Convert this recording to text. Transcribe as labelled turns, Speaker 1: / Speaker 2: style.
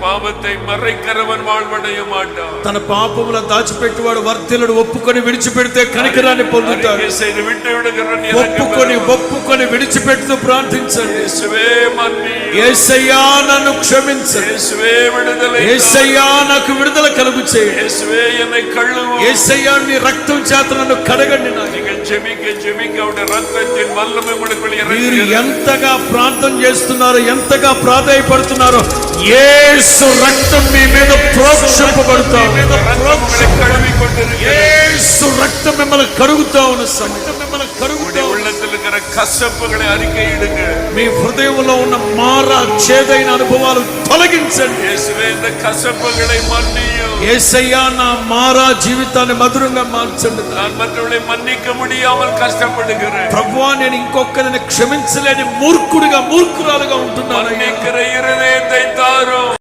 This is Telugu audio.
Speaker 1: பாவத்தை மறைக்கிறவன் வாழ்வடைய மாட்டான்.
Speaker 2: తన పాపముల దాచిపెట్టువాడు వర్ధిల్లుడు. ఒప్పుకొని విడిచిపెడితే కనికరాన్ని పొందుతాడు. ఒప్పుకొని విడిచిపెడుతూ ప్రార్థించండి.
Speaker 1: యేసువే మన్ని,
Speaker 2: యేసయ్యా నన్ను క్షమించు.
Speaker 1: యేసువే విడుదల,
Speaker 2: యేసయ్యా నాకు విడుదల కలుగు చేయి.
Speaker 1: యేసువే என்னை కழுవు.
Speaker 2: యేసయ్యా నీ రక్తం చేత నన్ను కడగండి.
Speaker 1: நீங்கள் ஜெபிக்க அவருடைய ரத்தத்தின் வல்லமை உங்களுக்குள்ள
Speaker 2: మీరు ఎంతగా ప్రార్థన చేస్తున్నారో, ఎంతగా ప్రాధేయపడుతున్నారో, యేసు రక్తం మీ మీద ప్రోక్షింపబడుతా ఉంది. యేసు రక్తం మిమ్మల్ని కడుగుతా ఉన్న సమయం మిమ్మల్ని కడుగుతా.
Speaker 1: உள்ளத்தில் இருக்கிற కసపుகளை அறிக்கையிடுங்க.
Speaker 2: మీ హృదయంలో ఉన్న మారా చేదైన అనుభవాలు తొలగించండి.
Speaker 1: యేసువే இந்த కసపుகளை మన్నియు.
Speaker 2: యేసయ్యా నా మారా జీవితాన్ని మధురంగా మార్చండి.
Speaker 1: நான் மற்றவர்களை மன்னிக்க முடியாமல் కష్టపడుகிறேன்.
Speaker 2: ప్రభువా నేను ఇంకొకరిని క్షమించలేని మూర్ఖురాలుగా ఉంటున్నాను.
Speaker 1: మన్నిக்கிற இருதயத்தை தாரும்.